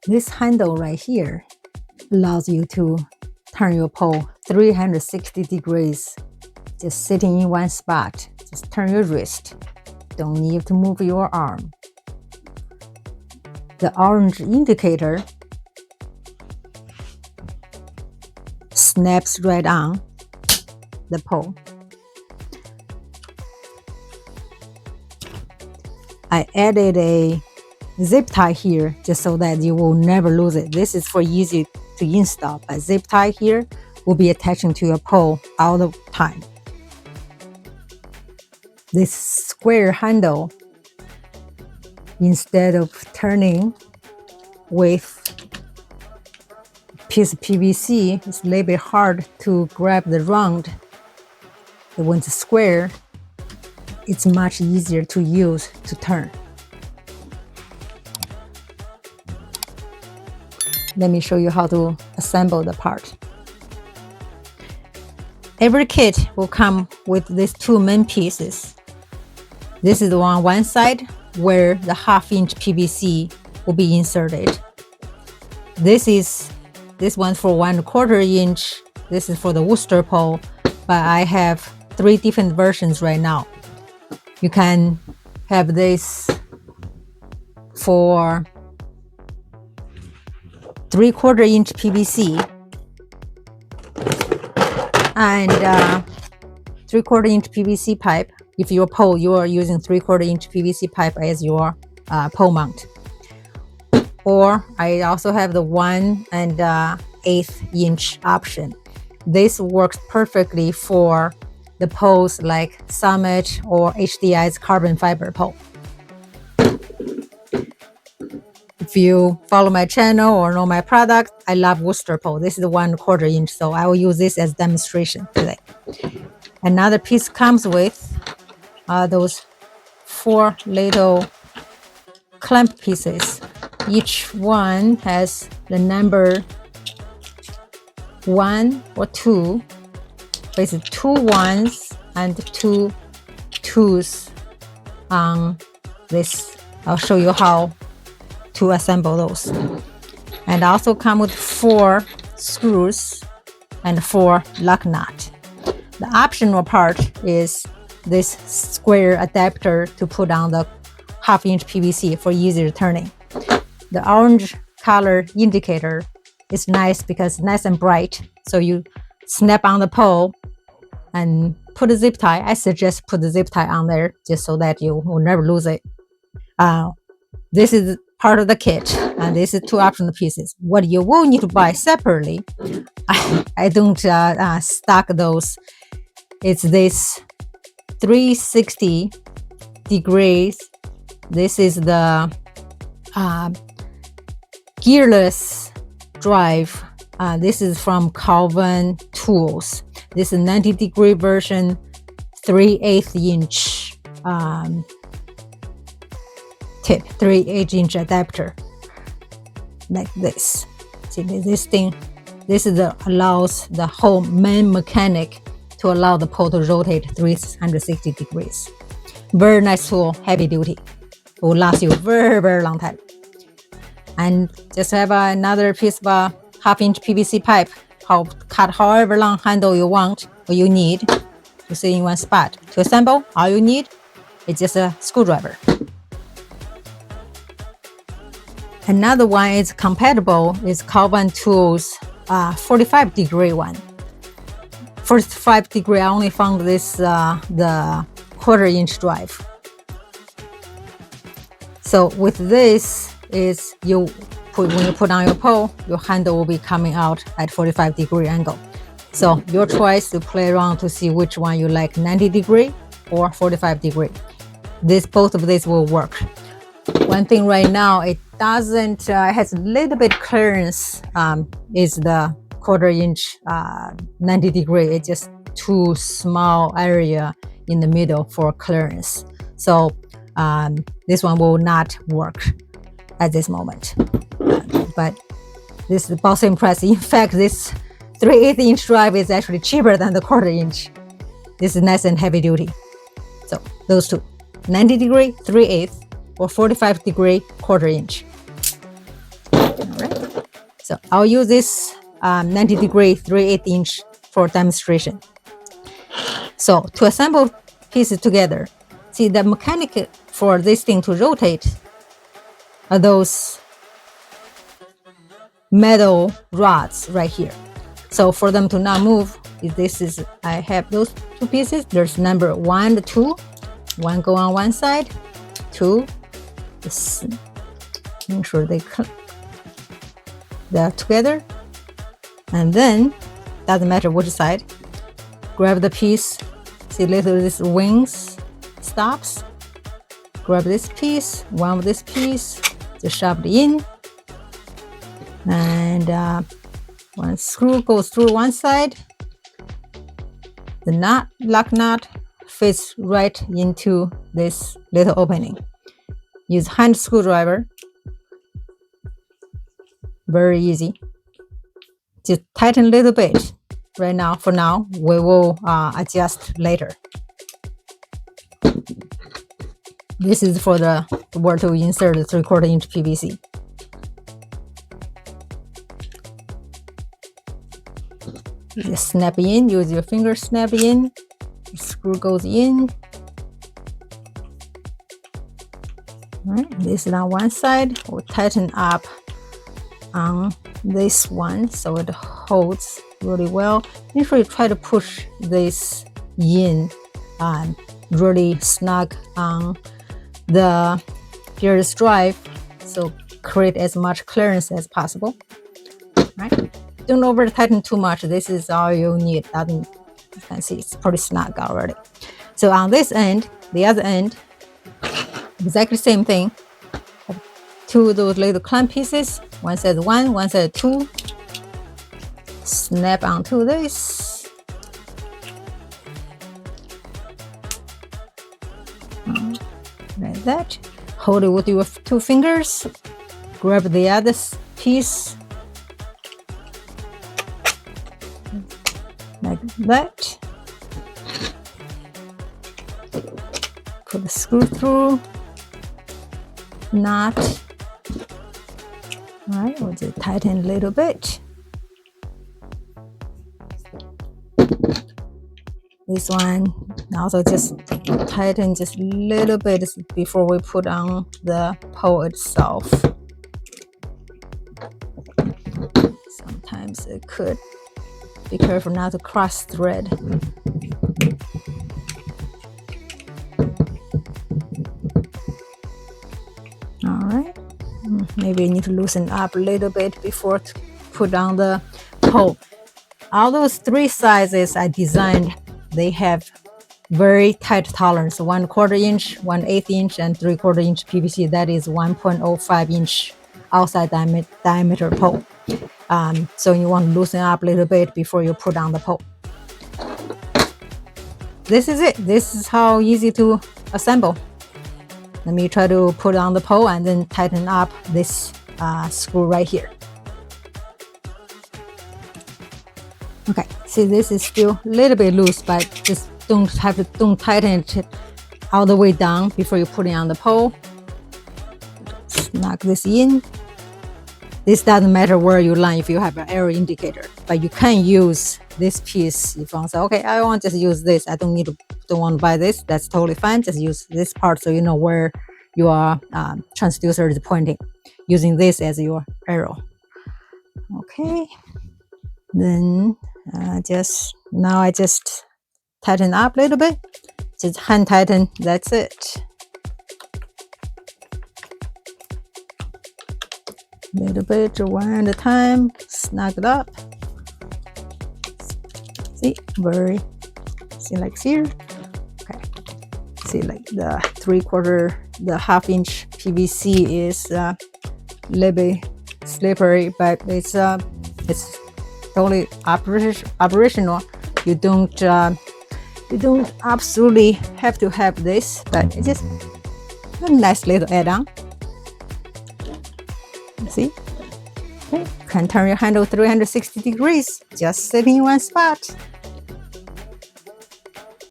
This handle right here allows you to turn your pole 360 degrees, just sitting in one spot. Just turn your wrist. Don't need to move your arm. The orange indicator snaps right on the pole. I added a zip tie here just so that you will never lose it. This is for easy to install, but zip tie here will be attaching to your pole all the time. This square handle, instead of turning with piece of PVC, it's a little bit hard to grab the round. But when it's square, it's much easier to use to turn. Let me show you how to assemble the part. Every kit will come with these two main pieces. This is on one side where the 1/2-inch PVC will be inserted. This one for 1/4 inch. This is for the Worcester pole, but I have 3 different versions right now. You can have this for 3/4 inch PVC and 3/4 inch PVC pipe. If your pole, you are using 3/4 inch PVC pipe as your pole mount. Or I also have the 1 1/8 inch option. This works perfectly for the poles like Summit or HDI's carbon fiber pole. If you follow my channel or know my product, I love Worcester pole. This is the 1/4 inch, so I will use this as demonstration today. Another piece comes with those 4 little clamp pieces. Each one has the number 1 or 2. Basically 2 1s and 2 2s on this. I'll show you how to assemble those. And also come with 4 screws and 4 lock nut. The optional part is this square adapter to put on the 1/2-inch PVC for easier turning. The orange color indicator is nice because it's nice and bright. So you snap on the pole and put a zip tie. I suggest put the zip tie on there just so that you will never lose it. This is part of the kit, and this is 2 optional pieces. What you will need to buy separately, I don't stock those. It's this 360 degrees. This is the gearless drive. This is from Calvin Tools. This is 90-degree version, 3/8 inch tip, 3/8 inch adapter, like this. See this thing? This is allows the whole main mechanic to allow the pole to rotate 360 degrees. Very nice tool, heavy duty. It will last you a very, very long time. And just have another piece of 1/2-inch PVC pipe. Cut however long handle you want or you need to sit in one spot. To assemble, all you need is just a screwdriver. Another one is compatible is Calvin Tools 45-degree one. 45-degree, I only found this the 1/4 inch drive. So with this is when you put on your pole, your handle will be coming out at 45-degree angle. So your choice to play around to see which one you like, 90-degree or 45-degree. Both of these will work. One thing right now, it doesn't, it has a little bit clearance, is the 1/4 inch 90-degree. It's just too small area in the middle for clearance. So this one will not work at this moment. But this is the same price. In fact, this 3/8 inch drive is actually cheaper than the 1/4 inch. This is nice and heavy duty. So those two, 90-degree 3/8 or 45-degree 1/4 inch. All So I'll use this 90-degree 3/8 inch for demonstration. So to assemble pieces together, see the mechanic for this thing to rotate are those metal rods right here. So for them to not move, I have those two pieces. There's number 1 and 2. One go on one side, 2. Just make sure they're together. And then, doesn't matter which side, grab the piece. See little this wings stops. Grab this piece, one of this piece, just shove it in. And one screw goes through one side. The lock nut fits right into this little opening. Use hand screwdriver. Very easy. Just tighten a little bit. Right now, for now, we will adjust later. This is for where to insert the 3/4 inch PVC. Just snap in, use your finger, snap in, the screw goes in. All right, this is on one side. We'll tighten up on this one so it holds really well. Make sure you try to push this in really snug on the gearless drive, so create as much clearance as possible. Right? Don't over tighten too much. This is all you need. You can see it's pretty snug already. So on this end, the other end, exactly same thing. Two of those little clamp pieces. One says 1, one says 2. Snap onto this. Like that. Hold it with your 2 fingers. Grab the other piece. Like that. Put the screw through. Knot. All right, we'll just tighten a little bit. This one also just tighten just a little bit before we put on the pole itself. Sometimes it could. Be careful not to cross thread. All right. Maybe you need to loosen up a little bit before to put on the pole. All those 3 sizes I designed, they have very tight tolerance. 1/4 inch, 1/8 inch, and 3/4 inch PVC. That is 1.05 inch outside diameter pole. So you want to loosen up a little bit before you put on the pole. This is it. This is how easy to assemble. Let me try to put on the pole and then tighten up this screw right here. Okay, see this is still a little bit loose, but just don't tighten it all the way down before you put it on the pole. Snug this in. This doesn't matter where you line if you have an arrow indicator, but you can use this piece if you want to say, okay, I want to just use this. I don't want to buy this. That's totally fine. Just use this part so you know where your transducer is pointing, using this as your arrow. Okay. Then I just tighten up a little bit. Just hand tighten. That's it. A little bit, one at a time, snug it up. See, like here. Okay. See, like the 3/4, the 1/2 inch PVC is a little bit slippery, but it's totally operational. You don't absolutely have to have this, but it's just a nice little add-on. See? Okay. Can turn your handle 360 degrees, just sitting in one spot.